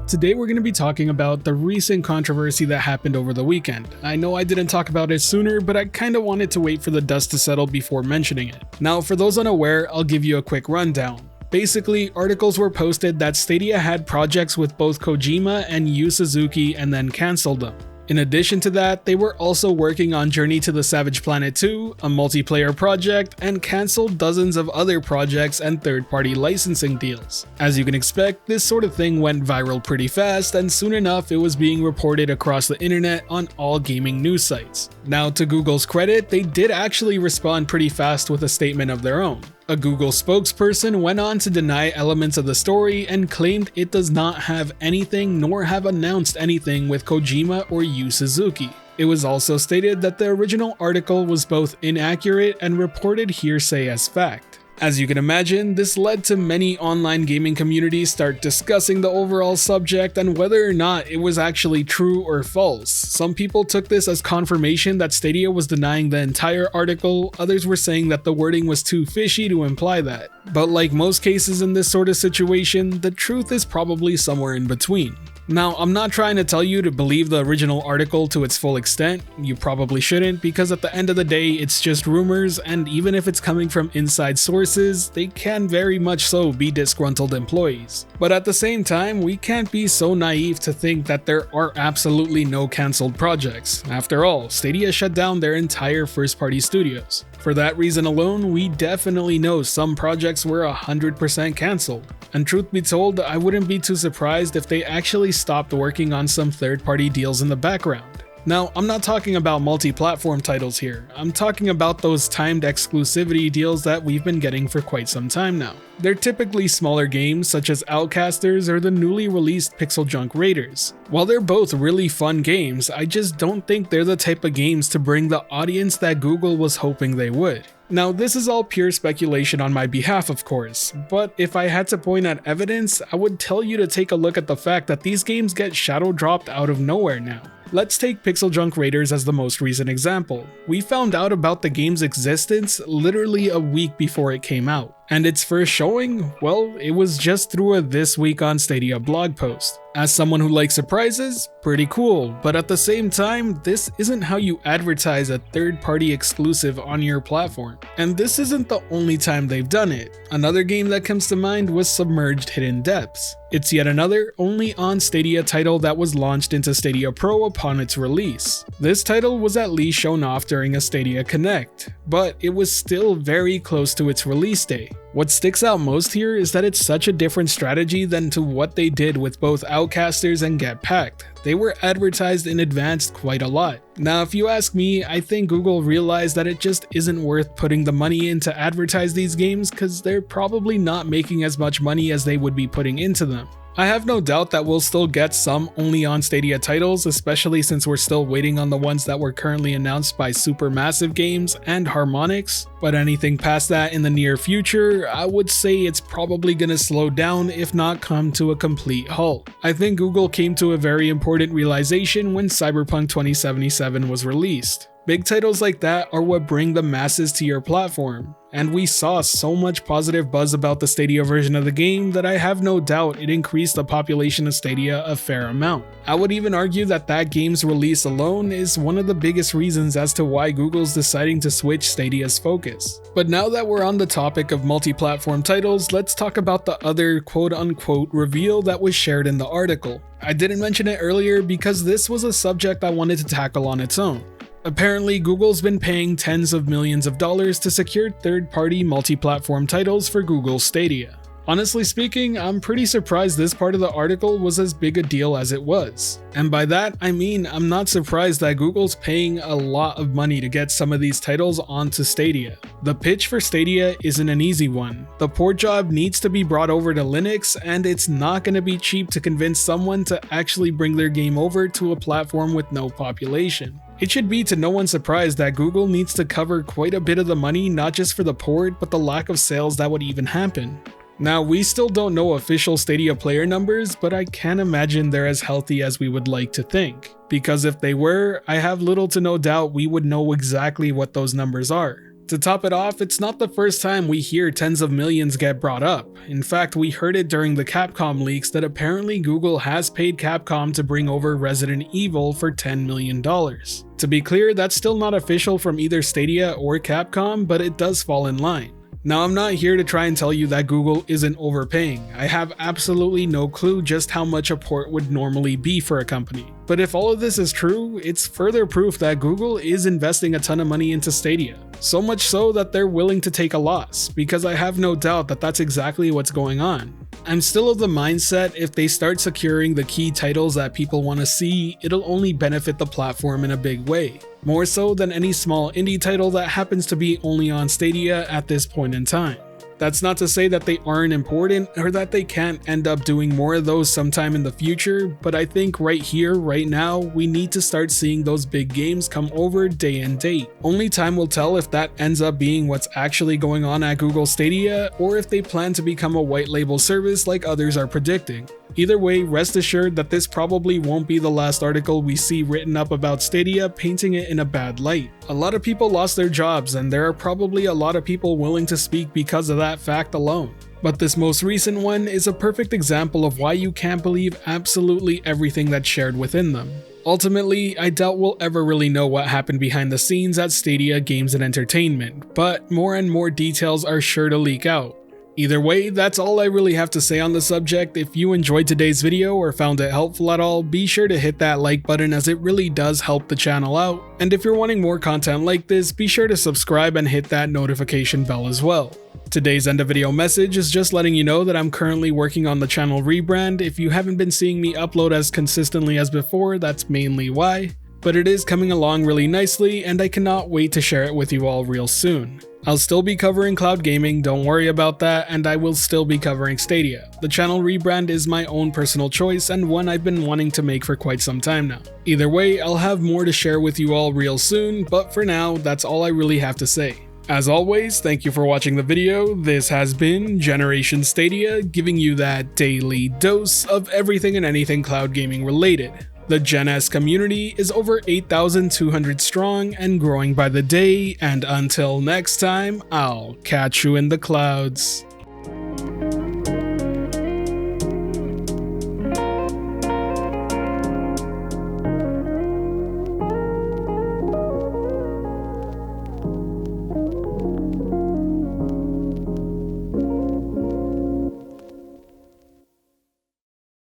Today we're going to be talking about the recent controversy that happened over the weekend. I know I didn't talk about it sooner, but I kinda wanted to wait for the dust to settle before mentioning it. Now, for those unaware, I'll give you a quick rundown. Basically, articles were posted that Stadia had projects with both Kojima and Yu Suzuki and then cancelled them. In addition to that, they were also working on Journey to the Savage Planet 2, a multiplayer project, and cancelled dozens of other projects and third-party licensing deals. As you can expect, this sort of thing went viral pretty fast, and soon enough it was being reported across the internet on all gaming news sites. Now, to Google's credit, they did actually respond pretty fast with a statement of their own. A Google spokesperson went on to deny elements of the story and claimed it does not have anything nor have announced anything with Kojima or Yu Suzuki. It was also stated that the original article was both inaccurate and reported hearsay as fact. As you can imagine, this led to many online gaming communities start discussing the overall subject and whether or not it was actually true or false. Some people took this as confirmation that Stadia was denying the entire article, others were saying that the wording was too fishy to imply that. But like most cases in this sort of situation, the truth is probably somewhere in between. Now, I'm not trying to tell you to believe the original article to its full extent, you probably shouldn't, because at the end of the day it's just rumors, and even if it's coming from inside sources, they can very much so be disgruntled employees. But at the same time, we can't be so naive to think that there are absolutely no cancelled projects. After all, Stadia shut down their entire first-party studios. For that reason alone, we definitely know some projects were 100% cancelled. And truth be told, I wouldn't be too surprised if they actually stopped working on some third-party deals in the background. Now, I'm not talking about multi-platform titles here, I'm talking about those timed exclusivity deals that we've been getting for quite some time now. They're typically smaller games such as Outcasters or the newly released Pixel Junk Raiders. While they're both really fun games, I just don't think they're the type of games to bring the audience that Google was hoping they would. Now, this is all pure speculation on my behalf, of course, but if I had to point at evidence, I would tell you to take a look at the fact that these games get shadow dropped out of nowhere now. Let's take Pixel Junk Raiders as the most recent example. We found out about the game's existence literally a week before it came out. And its first showing? Well, it was just through a This Week on Stadia blog post. As someone who likes surprises, pretty cool, but at the same time, this isn't how you advertise a third-party exclusive on your platform. And this isn't the only time they've done it. Another game that comes to mind was Submerged Hidden Depths. It's yet another only on Stadia title that was launched into Stadia Pro upon its release. This title was at least shown off during a Stadia Connect, but it was still very close to its release day. What sticks out most here is that it's such a different strategy than to what they did with both Outcasters and Get Packed. They were advertised in advance quite a lot. Now, if you ask me, I think Google realized that it just isn't worth putting the money in to advertise these games because they're probably not making as much money as they would be putting into them. I have no doubt that we'll still get some only on Stadia titles, especially since we're still waiting on the ones that were currently announced by Supermassive Games and Harmonix, but anything past that in the near future, I would say it's probably gonna slow down if not come to a complete halt. I think Google came to a very important realization when Cyberpunk 2077 was released. Big titles like that are what bring the masses to your platform, and we saw so much positive buzz about the Stadia version of the game that I have no doubt it increased the population of Stadia a fair amount. I would even argue that that game's release alone is one of the biggest reasons as to why Google's deciding to switch Stadia's focus. But now that we're on the topic of multi-platform titles, let's talk about the other quote-unquote reveal that was shared in the article. I didn't mention it earlier because this was a subject I wanted to tackle on its own. Apparently, Google's been paying tens of millions of dollars to secure third-party multi-platform titles for Google Stadia. Honestly speaking, I'm pretty surprised this part of the article was as big a deal as it was. And by that, I mean I'm not surprised that Google's paying a lot of money to get some of these titles onto Stadia. The pitch for Stadia isn't an easy one. The port job needs to be brought over to Linux, and it's not going to be cheap to convince someone to actually bring their game over to a platform with no population. It should be to no one's surprise that Google needs to cover quite a bit of the money, not just for the port, but the lack of sales that would even happen. Now, we still don't know official Stadia player numbers, but I can't imagine they're as healthy as we would like to think. Because if they were, I have little to no doubt we would know exactly what those numbers are. To top it off, it's not the first time we hear tens of millions get brought up. In fact, we heard it during the Capcom leaks that apparently Google has paid Capcom to bring over Resident Evil for $10 million. To be clear, that's still not official from either Stadia or Capcom, but it does fall in line. Now, I'm not here to try and tell you that Google isn't overpaying. I have absolutely no clue just how much a port would normally be for a company. But if all of this is true, it's further proof that Google is investing a ton of money into Stadia. So much so that they're willing to take a loss, because I have no doubt that that's exactly what's going on. I'm still of the mindset if they start securing the key titles that people want to see, it'll only benefit the platform in a big way. More so than any small indie title that happens to be only on Stadia at this point in time. That's not to say that they aren't important or that they can't end up doing more of those sometime in the future, but I think right here, right now, we need to start seeing those big games come over day and date. Only time will tell if that ends up being what's actually going on at Google Stadia, or if they plan to become a white label service like others are predicting. Either way, rest assured that this probably won't be the last article we see written up about Stadia painting it in a bad light. A lot of people lost their jobs, and there are probably a lot of people willing to speak because of that fact alone. But this most recent one is a perfect example of why you can't believe absolutely everything that's shared within them. Ultimately, I doubt we'll ever really know what happened behind the scenes at Stadia Games and Entertainment, but more and more details are sure to leak out. Either way, that's all I really have to say on the subject. If you enjoyed today's video or found it helpful at all, be sure to hit that like button as it really does help the channel out. And if you're wanting more content like this, be sure to subscribe and hit that notification bell as well. Today's end of video message is just letting you know that I'm currently working on the channel rebrand. If you haven't been seeing me upload as consistently as before, that's mainly why. But it is coming along really nicely, and I cannot wait to share it with you all real soon. I'll still be covering cloud gaming, don't worry about that, and I will still be covering Stadia. The channel rebrand is my own personal choice and one I've been wanting to make for quite some time now. Either way, I'll have more to share with you all real soon, but for now, that's all I really have to say. As always, thank you for watching the video. This has been Generation Stadia, giving you that daily dose of everything and anything cloud gaming related. The Gen S community is over 8,200 strong and growing by the day, and until next time, I'll catch you in the clouds.